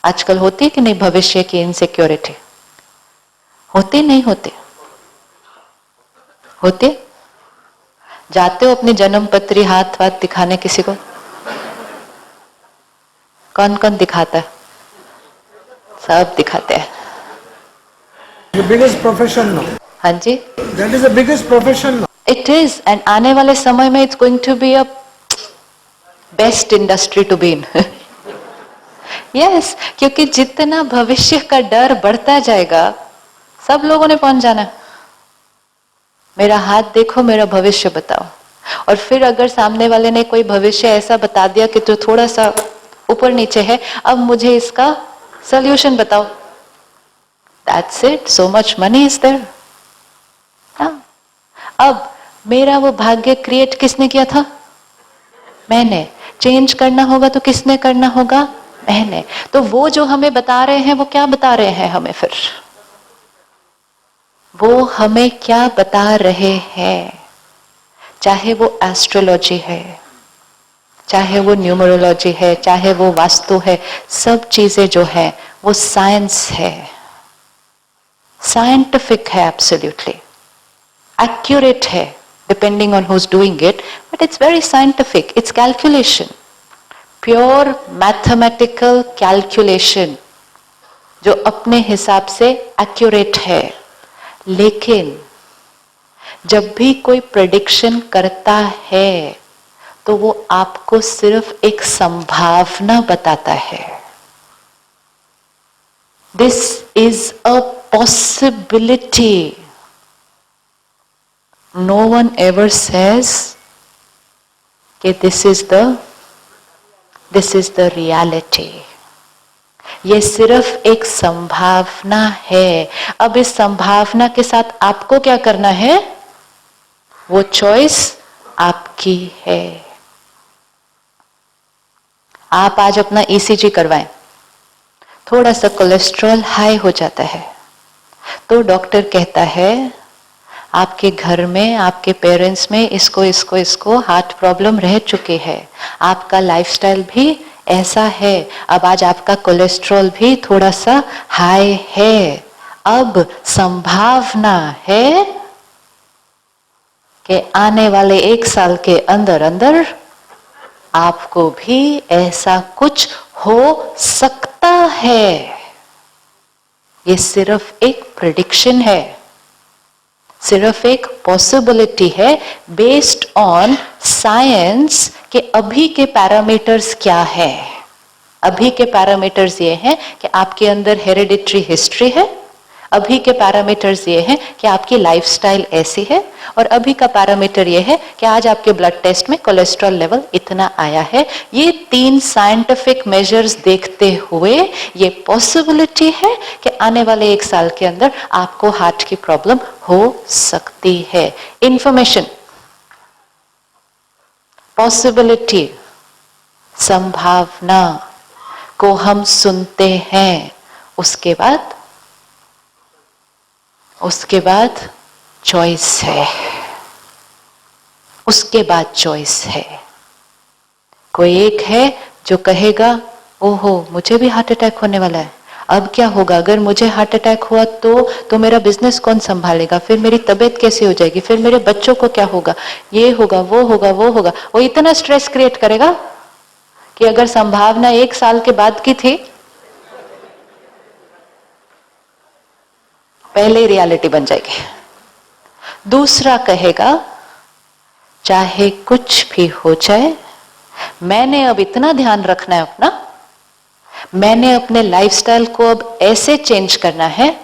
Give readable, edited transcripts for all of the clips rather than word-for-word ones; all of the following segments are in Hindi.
आजकल होती है कि नहीं भविष्य की इनसिक्योरिटी? होती नहीं होती? होती? जाते हो अपनी जन्म पत्री हाथ वाथ दिखाने किसी को? कौन कौन दिखाता है? सब दिखाते हैं। The biggest profession now. हाँ जी, That is the biggest profession now. It is, and आने वाले समय में it's going to be a best industry to be in. Yes, क्योंकि जितना भविष्य का डर बढ़ता जाएगा सब लोगों ने पहुंच जाना। मेरा हाथ देखो, मेरा भविष्य बताओ। और फिर अगर सामने वाले ने कोई भविष्य ऐसा बता दिया कि जो थोड़ा सा ऊपर नीचे है, अब मुझे इसका सॉल्यूशन बताओ। That's it, so much money is there. अब मेरा वो भाग्य क्रिएट किसने किया था? मैंने। चेंज करना होगा तो किसने करना होगा? मैंने। तो वो जो हमें बता रहे हैं वो क्या बता रहे हैं हमें? फिर वो हमें क्या बता रहे हैं? चाहे वो एस्ट्रोलॉजी है, चाहे वो न्यूमरोलॉजी है, चाहे वो वास्तु है, सब चीजें जो है वो साइंस है, साइंटिफिक है, एब्सोल्युटली एक्यूरेट है, depending on who is doing it, but it's very scientific, it's calculation, pure mathematical calculation जो अपने हिसाब से एक्यूरेट है। लेकिन जब भी कोई प्रेडिक्शन करता है तो वो आपको सिर्फ एक संभावना बताता है। This is a possibility. No one ever says कि दिस इज द रियलिटी। ये सिर्फ एक संभावना है। अब इस संभावना के साथ आपको क्या करना है? वो चॉइस आपकी है। आप आज अपना ईसीजी करवाएं, थोड़ा सा कोलेस्ट्रॉल हाई हो जाता है तो डॉक्टर कहता है आपके घर में, आपके पेरेंट्स में इसको हार्ट प्रॉब्लम रह चुके हैं, आपका लाइफस्टाइल भी ऐसा है, अब आज आपका कोलेस्ट्रॉल भी थोड़ा सा हाई है। अब संभावना है कि आने वाले 1 साल के अंदर अंदर आपको भी ऐसा कुछ हो सकता है। ये सिर्फ एक प्रेडिक्शन है, सिर्फ एक पॉसिबिलिटी है बेस्ड ऑन साइंस के अभी के पैरामीटर्स क्या है। अभी के पैरामीटर्स ये हैं कि आपके अंदर हेरिडिटरी हिस्ट्री है, अभी के पैरामीटर्स ये हैं कि आपकी लाइफस्टाइल ऐसी है, और अभी का पैरामीटर ये है कि आज आपके ब्लड टेस्ट में कोलेस्ट्रॉल लेवल इतना आया है। ये 3 साइंटिफिक मेजर्स देखते हुए ये पॉसिबिलिटी है कि आने वाले 1 साल के अंदर आपको हार्ट की प्रॉब्लम हो सकती है। इंफॉर्मेशन, पॉसिबिलिटी, संभावना को हम सुनते हैं, उसके बाद चॉइस है, उसके बाद चॉइस है। कोई एक है जो कहेगा ओहो मुझे भी हार्ट अटैक होने वाला है, अब क्या होगा? अगर मुझे हार्ट अटैक हुआ तो मेरा बिजनेस कौन संभालेगा? फिर मेरी तबीयत कैसी हो जाएगी? फिर मेरे बच्चों को क्या होगा? ये होगा, वो होगा, वो होगा। वो इतना स्ट्रेस क्रिएट करेगा कि अगर संभावना 1 साल के बाद की थी, पहले ही रियलिटी बन जाएगी। दूसरा कहेगा चाहे कुछ भी हो जाए, मैंने अब इतना ध्यान रखना है अपना, मैंने अपने लाइफस्टाइल को अब ऐसे चेंज करना है,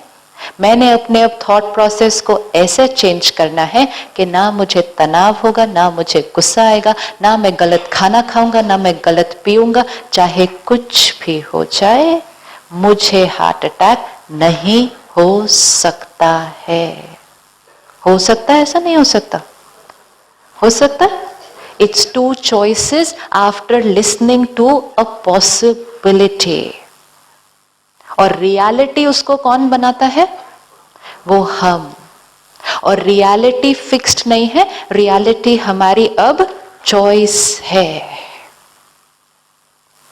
मैंने अपने अब थॉट प्रोसेस को ऐसे चेंज करना है कि ना मुझे तनाव होगा, ना मुझे गुस्सा आएगा, ना मैं गलत खाना खाऊंगा, ना मैं गलत पीऊंगा। चाहे कुछ भी हो जाए मुझे हार्ट अटैक नहीं हो सकता है। हो सकता है, ऐसा नहीं हो सकता? हो सकता है। It's 2 choices after listening to a possibility. और रियलिटी उसको कौन बनाता है? वो हम। और रियलिटी फिक्स्ड नहीं है, रियलिटी हमारी अब चॉइस है।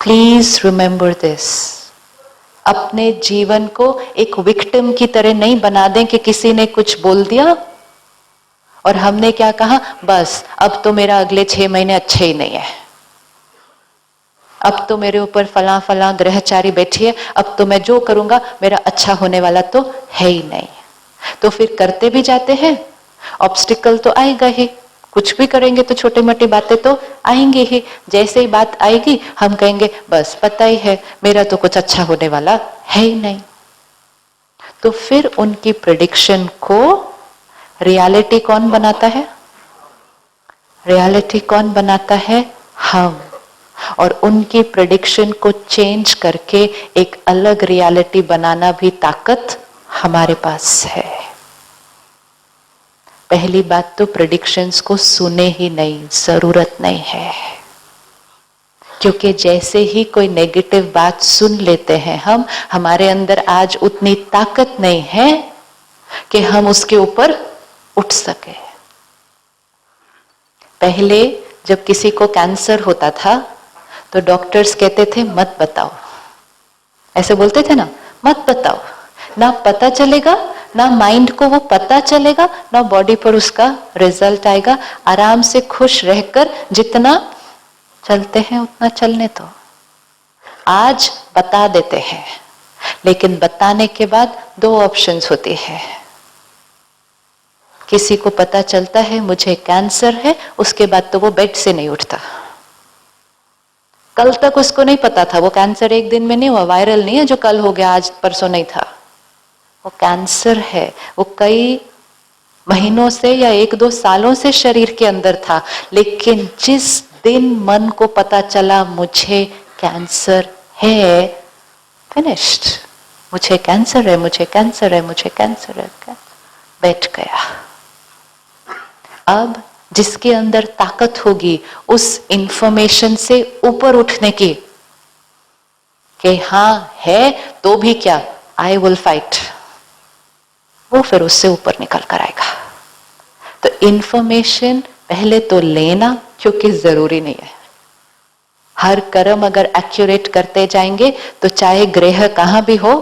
Please remember this. अपने जीवन को एक विक्टिम की तरह नहीं बना दें कि किसी ने कुछ बोल दिया और हमने क्या कहा, बस अब तो मेरा अगले 6 महीने अच्छे ही नहीं है, अब तो मेरे ऊपर फला फला ग्रहचारी बैठी है, अब तो मैं जो करूंगा मेरा अच्छा होने वाला तो है ही नहीं। तो फिर करते भी जाते हैं, ऑब्स्टिकल तो आएगा ही, कुछ भी करेंगे तो छोटी मोटी बातें तो आएंगी ही। जैसे ही बात आएगी हम कहेंगे बस पता ही है मेरा तो कुछ अच्छा होने वाला है ही नहीं। तो फिर उनकी प्रेडिक्शन को रियलिटी कौन बनाता है? रियलिटी कौन बनाता है? हम। और उनकी प्रेडिक्शन को चेंज करके एक अलग रियलिटी बनाना भी ताकत हमारे पास है। पहली बात तो प्रेडिक्शंस को सुने ही नहीं, जरूरत नहीं है, क्योंकि जैसे ही कोई नेगेटिव बात सुन लेते हैं हम, हमारे अंदर आज उतनी ताकत नहीं है कि हम उसके ऊपर उठ सके। पहले जब किसी को कैंसर होता था तो डॉक्टर्स कहते थे मत बताओ, ऐसे बोलते थे ना, मत बताओ, ना पता चलेगा, ना माइंड को वो पता चलेगा, ना बॉडी पर उसका रिजल्ट आएगा, आराम से खुश रहकर जितना चलते हैं उतना चलने दो। आज बता देते हैं, लेकिन बताने के बाद 2 ऑप्शंस होती है। किसी को पता चलता है मुझे कैंसर है, उसके बाद तो वो बेड से नहीं उठता। कल तक उसको नहीं पता था, वो कैंसर एक दिन में नहीं हुआ, वायरल नहीं है जो कल हो गया आज परसों नहीं था। वो कैंसर है, वो कई महीनों से या 1-2 सालों से शरीर के अंदर था, लेकिन जिस दिन मन को पता चला मुझे कैंसर है, फिनिश्ड, मुझे कैंसर है, मुझे कैंसर है, मुझे कैंसर है, बैठ गया। अब जिसके अंदर ताकत होगी उस इंफॉर्मेशन से ऊपर उठने की, कि हाँ है तो भी क्या, आई विल फाइट, वो फिर उससे ऊपर निकल कर आएगा। तो इंफॉर्मेशन पहले तो लेना, क्योंकि जरूरी नहीं है। हर कर्म अगर एक्यूरेट करते जाएंगे तो चाहे ग्रह कहां भी हो,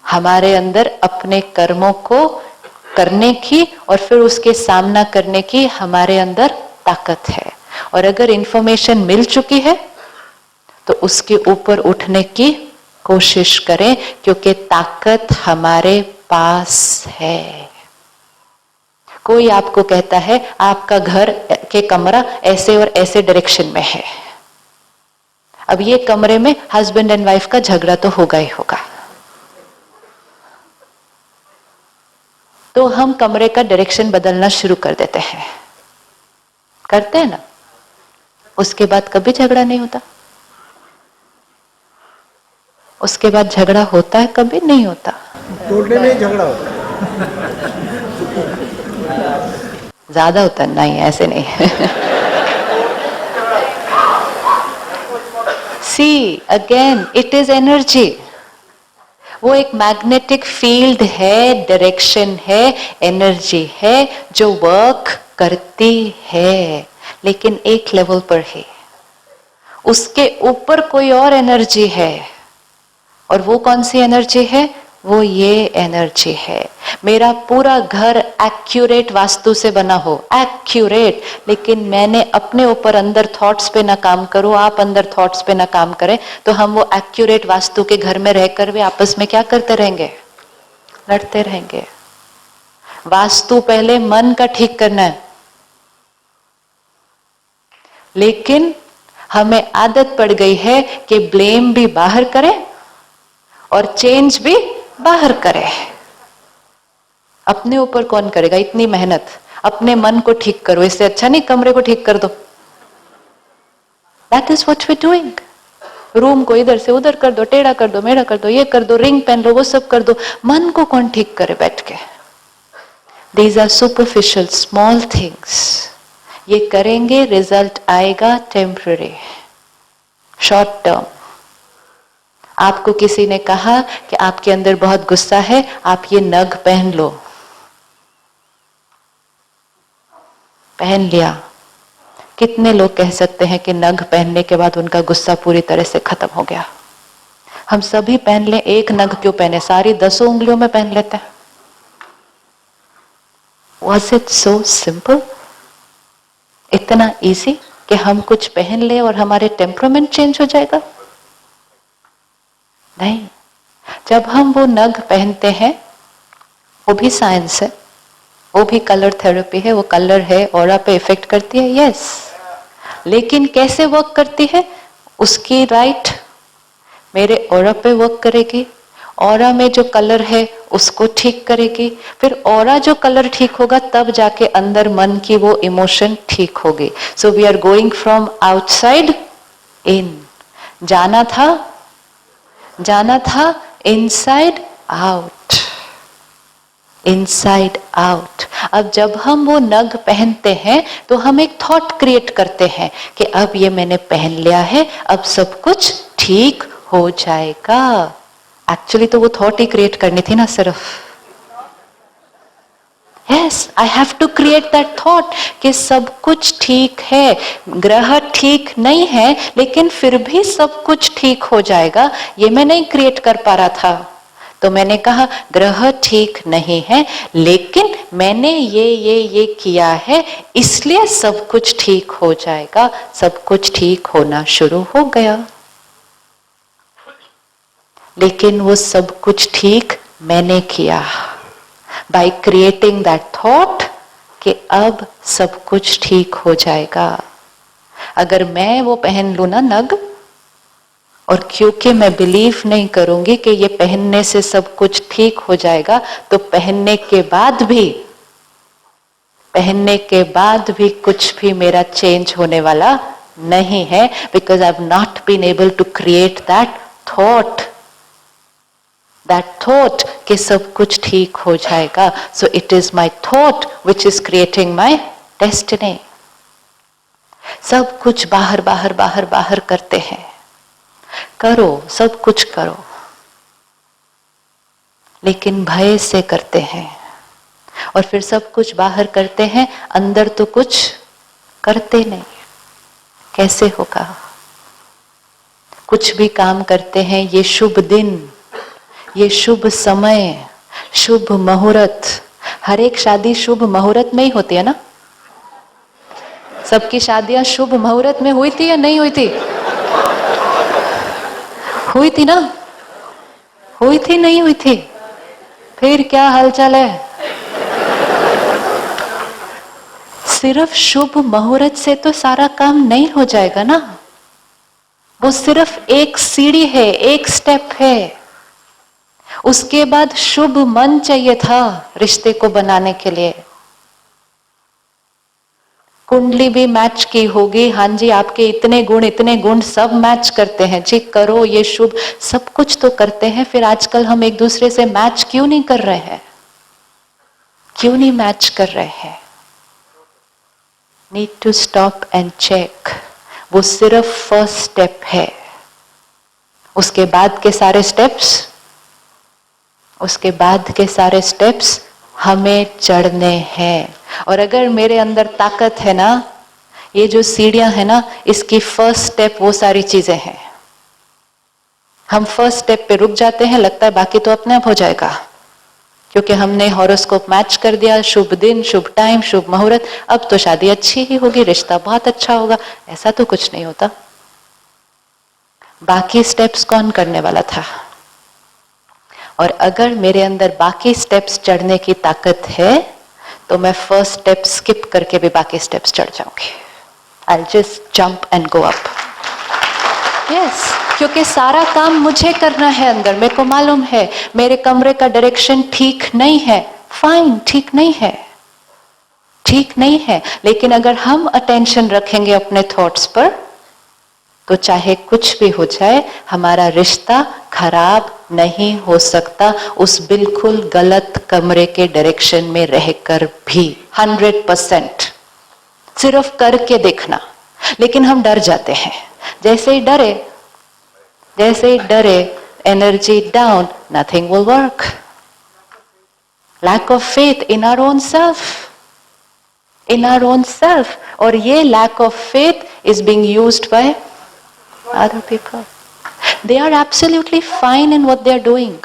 हमारे अंदर अपने कर्मों को करने की और फिर उसके सामना करने की हमारे अंदर ताकत है। और अगर इंफॉर्मेशन मिल चुकी है तो उसके ऊपर उठने की कोशिश करें, क्योंकि ताकत हमारे पास है। कोई आपको कहता है आपका घर के कमरा ऐसे और ऐसे डायरेक्शन में है, अब ये कमरे में हस्बैंड एंड वाइफ का झगड़ा तो होगा ही होगा, तो हम कमरे का डायरेक्शन बदलना शुरू कर देते हैं, करते हैं ना, उसके बाद कभी झगड़ा नहीं होता। उसके बाद झगड़ा होता है, कभी नहीं होता। तोड़ने में ही झगड़ा होता है। ज्यादा होता है, नहीं ऐसे नहीं। See again, it is energy. वो एक मैग्नेटिक फील्ड है, डायरेक्शन है, एनर्जी है जो वर्क करती है, लेकिन एक लेवल पर है। उसके ऊपर कोई और एनर्जी है, और वो कौन सी एनर्जी है? वो ये एनर्जी है। मेरा पूरा घर एक्यूरेट वास्तु से बना हो, एक्यूरेट, लेकिन मैंने अपने ऊपर अंदर थॉट्स पे ना काम करूं, आप अंदर थॉट्स पे ना काम करें, तो हम वो एक्यूरेट वास्तु के घर में रहकर भी आपस में क्या करते रहेंगे? लड़ते रहेंगे। वास्तु पहले मन का ठीक करना है, लेकिन हमें आदत पड़ गई है कि ब्लेम भी बाहर करें और चेंज भी बाहर करे। अपने ऊपर कौन करेगा इतनी मेहनत? अपने मन को ठीक करो, इससे अच्छा नहीं कमरे को ठीक कर दो। That is what we doing. Room को इधर से उधर कर दो, टेढ़ा कर दो, मेढ़ा कर दो, ये कर दो, रिंग पहन लो, वो सब कर दो। मन को कौन ठीक करे बैठ के? These are superficial small things. ये करेंगे, रिजल्ट आएगा टेम्पररी, शॉर्ट टर्म। आपको किसी ने कहा कि आपके अंदर बहुत गुस्सा है, आप ये नग पहन लो, पहन लिया। कितने लोग कह सकते हैं कि नग पहनने के बाद उनका गुस्सा पूरी तरह से खत्म हो गया? हम सभी पहन लें, एक नग क्यों पहने, सारी 10 उंगलियों में पहन लेते हैं। Was it so simple? इतना इजी कि हम कुछ पहन ले और हमारे टेम्परामेंट चेंज हो जाएगा? नहीं। जब हम वो नग पहनते हैं, वो भी साइंस है, वो भी कलर थेरेपी है, वो कलर है ऑरा पे इफेक्ट करती है, यस। लेकिन कैसे वर्क करती है? उसकी राइट मेरे ऑरा पे वर्क करेगी, ऑरा में जो कलर है उसको ठीक करेगी, फिर ऑरा जो कलर ठीक होगा तब जाके अंदर मन की वो इमोशन ठीक होगी। So we are going from outside in, जाना था इनसाइड आउट, इनसाइड आउट। अब जब हम वो नग पहनते हैं तो हम एक थॉट क्रिएट करते हैं कि अब ये मैंने पहन लिया है, अब सब कुछ ठीक हो जाएगा। एक्चुअली तो वो थॉट ही क्रिएट करनी थी ना सिर्फ। Yes, I have to create that thought कि सब कुछ ठीक है, ग्रह ठीक नहीं है लेकिन फिर भी सब कुछ ठीक हो जाएगा। ये मैं नहीं क्रिएट कर पा रहा था, तो मैंने कहा ग्रह ठीक नहीं है लेकिन मैंने ये किया है इसलिए सब कुछ ठीक हो जाएगा। सब कुछ ठीक होना शुरू हो गया। लेकिन वो सब कुछ ठीक मैंने किया बाय क्रिएटिंग दैट थॉट कि अब सब कुछ ठीक हो जाएगा। अगर मैं वो पहन लूं ना नग, और क्योंकि मैं बिलीव नहीं करूंगी कि ये पहनने से सब कुछ ठीक हो जाएगा, तो पहनने के बाद भी कुछ भी मेरा चेंज होने वाला नहीं है, because I have not been able to create that thought कि सब कुछ ठीक हो जाएगा। So it is my thought which is creating my destiny. सब कुछ बाहर करते हैं, करो, सब कुछ करो, लेकिन भय से करते हैं। और फिर सब कुछ बाहर करते हैं, अंदर तो कुछ करते नहीं। कैसे होगा? कुछ भी काम करते हैं, ये शुभ दिन, ये शुभ समय, शुभ मुहूर्त, हर एक शादी शुभ मुहूर्त में ही होती है ना? सबकी शादियां शुभ मुहूर्त में हुई थी या नहीं हुई थी? हुई थी ना? हुई थी, नहीं हुई थी? फिर क्या हालचाल है? सिर्फ शुभ मुहूर्त से तो सारा काम नहीं हो जाएगा ना। वो सिर्फ एक सीढ़ी है, एक स्टेप है। उसके बाद शुभ मन चाहिए था रिश्ते को बनाने के लिए। कुंडली भी मैच की होगी, हाँ जी आपके इतने गुण सब मैच करते हैं जी, करो ये शुभ, सब कुछ तो करते हैं। फिर आजकल हम एक दूसरे से मैच क्यों नहीं कर रहे हैं? क्यों नहीं मैच कर रहे हैं? Need to stop and check. वो सिर्फ फर्स्ट स्टेप है। उसके बाद के सारे स्टेप्स हमें चढ़ने हैं। और अगर मेरे अंदर ताकत है ना, ये जो सीढ़ियां है ना, इसकी फर्स्ट स्टेप वो सारी चीजें हैं। हम फर्स्ट स्टेप पे रुक जाते हैं, लगता है बाकी तो अपने आप हो जाएगा, क्योंकि हमने हॉरोस्कोप मैच कर दिया, शुभ दिन, शुभ टाइम, शुभ मुहूर्त, अब तो शादी अच्छी ही होगी, रिश्ता बहुत अच्छा होगा। ऐसा तो कुछ नहीं होता। बाकी स्टेप्स कौन करने वाला था? और अगर मेरे अंदर बाकी स्टेप्स चढ़ने की ताकत है तो मैं फर्स्ट स्टेप स्किप करके भी बाकी स्टेप्स चढ़ जाऊंगी। I'll just jump and go up. Yes, क्योंकि सारा काम मुझे करना है अंदर। मेरे को मालूम है मेरे कमरे का डायरेक्शन ठीक नहीं है, फाइन, ठीक नहीं है, लेकिन अगर हम अटेंशन रखेंगे अपने थॉट्स पर, तो चाहे कुछ भी हो जाए, हमारा रिश्ता खराब नहीं हो सकता उस बिल्कुल गलत कमरे के डायरेक्शन में रहकर भी। 100% सिर्फ करके देखना। लेकिन हम डर जाते हैं। जैसे ही डरे, energy down, nothing will work. Lack of faith in our own self, और ये lack of faith is being used by other people. They are absolutely fine in what they are doing.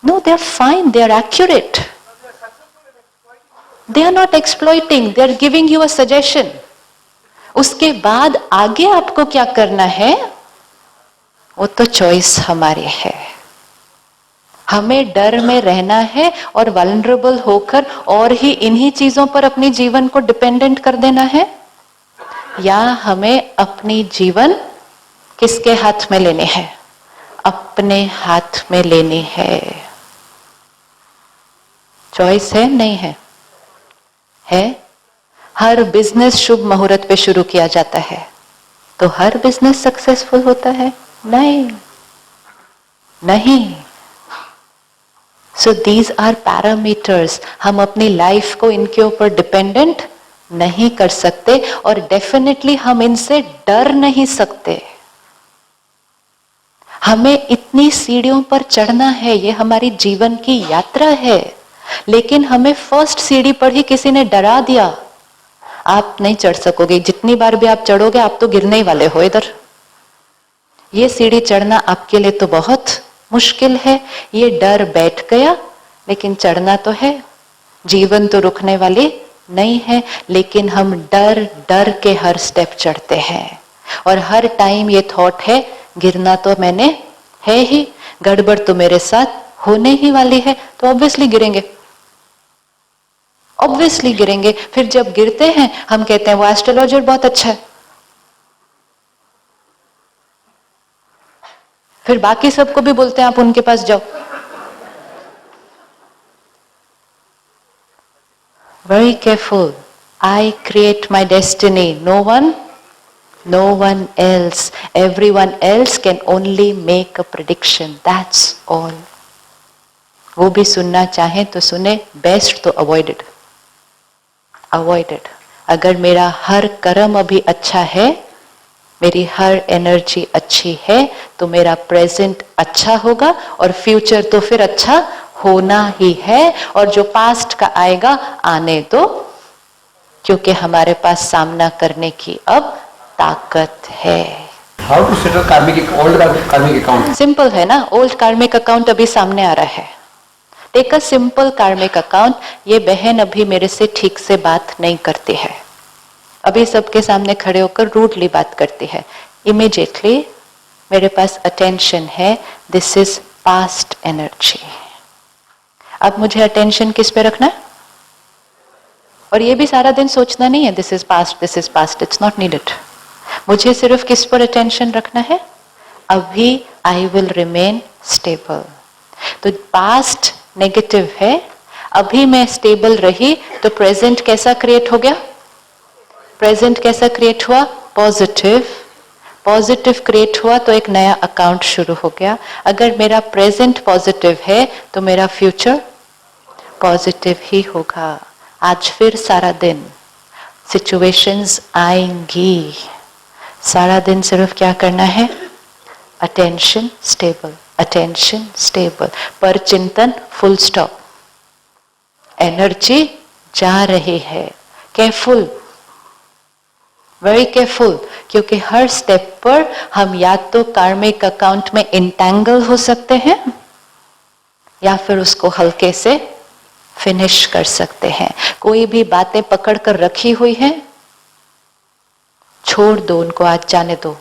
No, they are fine. They are accurate. They are not exploiting. They are giving you a suggestion. उसके बाद आगे आपको क्या करना है वो तो चॉइस हमारी है. हमें डर में रहना है और वल्नरेबल होकर और ही इन्हीं चीजों पर अपनी जीवन को डिपेंडेंट कर देना है, या हमें अपनी जीवन किसके हाथ में लेने हैं? अपने हाथ में लेनी है. चॉइस है नहीं है? है. हर बिजनेस शुभ मुहूर्त पे शुरू किया जाता है तो हर बिजनेस सक्सेसफुल होता है? नहीं, नहीं. So these are parameters. हम अपनी लाइफ को इनके ऊपर डिपेंडेंट नहीं कर सकते और डेफिनेटली हम इनसे डर नहीं सकते. हमें इतनी सीढ़ियों पर चढ़ना है, ये हमारी जीवन की यात्रा है, लेकिन हमें फर्स्ट सीढ़ी पर ही किसी ने डरा दिया. आप नहीं चढ़ सकोगे, जितनी बार भी आप चढ़ोगे आप तो गिरने ही वाले हो. इधर ये सीढ़ी चढ़ना आपके लिए तो बहुत मुश्किल है. ये डर बैठ गया, लेकिन चढ़ना तो है. जीवन तो रुकने वाली नहीं है, लेकिन हम डर डर के हर स्टेप चढ़ते हैं और हर टाइम ये थॉट है गिरना तो मैंने है ही, गड़बड़ तो मेरे साथ होने ही वाली है, तो ऑब्वियसली गिरेंगे, ऑब्वियसली गिरेंगे. फिर जब गिरते हैं हम कहते हैं वो एस्ट्रोलॉजर बहुत अच्छा है. फिर बाकी सबको भी बोलते हैं आप उनके पास जाओ. Very careful. I create my destiny. No one else. Everyone else can only make a prediction. That's all. वो भी सुनना चाहे तो सुने, बेस्ट तो अवॉइडेड. अगर मेरा हर कर्म अभी अच्छा है, मेरी हर एनर्जी अच्छी है, तो मेरा प्रेजेंट अच्छा होगा और फ्यूचर तो फिर अच्छा होना ही है. और जो पास्ट का आएगा आने दो, क्योंकि हमारे पास सामना करने की अब ताकत है. How to settle old karmic account? Simple है ना. ओल्ड कार्मिक अकाउंट अभी सामने आ रहा है. Take a simple karmic account. ये बहन अभी मेरे से ठीक से बात नहीं करती है, अभी सबके सामने खड़े होकर रूडली बात करती है. इमीडिएटली मेरे पास अटेंशन है, दिस इज पास्ट एनर्जी. अब मुझे अटेंशन किस पे रखना है? और ये भी सारा दिन सोचना नहीं है this is past, it's not needed. मुझे सिर्फ किस पर अटेंशन रखना है? अभी आई विल रिमेन स्टेबल. तो पास्ट नेगेटिव है, अभी मैं स्टेबल रही तो प्रेजेंट कैसा क्रिएट हो गया? प्रेजेंट कैसा क्रिएट हुआ? पॉजिटिव. पॉजिटिव क्रिएट हुआ तो एक नया अकाउंट शुरू हो गया. अगर मेरा प्रेजेंट पॉजिटिव है तो मेरा फ्यूचर पॉजिटिव ही होगा. आज फिर सारा दिन सिचुएशंस आएंगी, सारा दिन सिर्फ क्या करना है? Attention stable, attention stable. पर चिंतन फुल स्टॉप. एनर्जी जा रही है. केयरफुल, वेरी केयरफुल, क्योंकि हर स्टेप पर हम या तो कार्मिक अकाउंट में इंटैंगल हो सकते हैं या फिर उसको हल्के से फिनिश कर सकते हैं. कोई भी बातें पकड़ कर रखी हुई हैं, छोड़ दो उनको. आज जाने दो,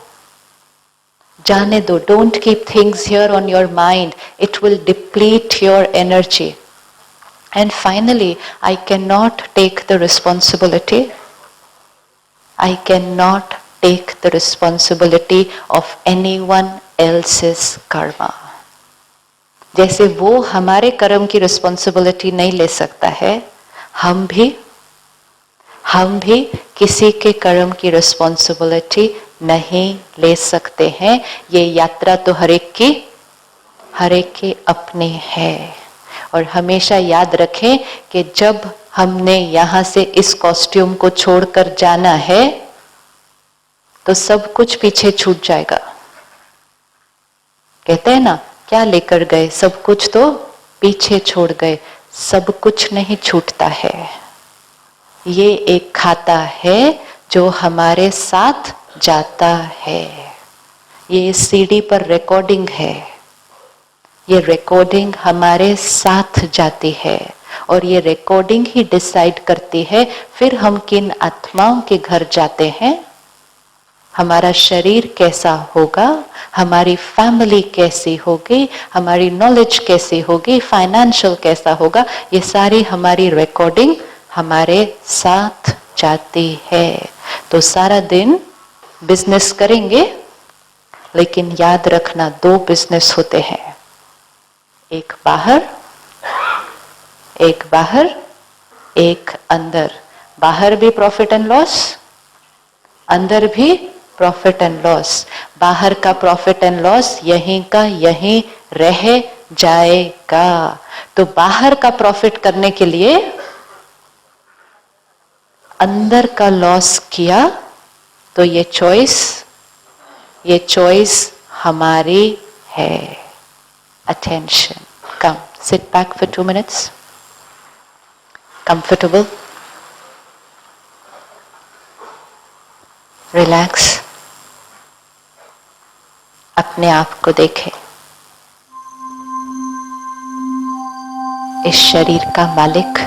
जाने दो. Don't keep things here on your mind, it will deplete your energy. And finally I can not take the responsibility, I cannot take the responsibility of anyone else's karma. जैसे वो हमारे कर्म की रिस्पॉन्सिबिलिटी नहीं ले सकता है, हम भी किसी के कर्म की रिस्पॉन्सिबिलिटी नहीं ले सकते हैं. ये यात्रा तो हर एक की अपनी है. और हमेशा याद रखें कि जब हमने यहां से इस कॉस्ट्यूम को छोड़कर जाना है तो सब कुछ पीछे छूट जाएगा. कहते हैं ना, क्या लेकर गए? सब कुछ तो पीछे छोड़ गए. सब कुछ नहीं छूटता है. ये एक खाता है जो हमारे साथ जाता है. ये सीडी पर रिकॉर्डिंग है, ये रिकॉर्डिंग हमारे साथ जाती है और ये रिकॉर्डिंग ही डिसाइड करती है फिर हम किन आत्माओं के घर जाते हैं, हमारा शरीर कैसा होगा, हमारी फैमिली कैसी होगी, हमारी नॉलेज कैसी होगी, फाइनेंशियल कैसा होगा, ये सारी हमारी रिकॉर्डिंग हमारे साथ जाती है। तो सारा दिन बिजनेस करेंगे, लेकिन याद रखना 2 बिजनेस होते हैं, एक बाहर, एक अंदर। बाहर भी प्रॉफिट एंड लॉस, अंदर भी प्रॉफिट एंड लॉस। बाहर का प्रॉफिट एंड लॉस यहीं का यहीं रह जाएगा। तो बाहर का प्रॉफिट करने के लिए अंदर का लॉस किया, तो ये चॉइस हमारी है। Attention, come, sit back for 2 minutes, comfortable, relax, अपने आप को देखें। इस शरीर का मालिक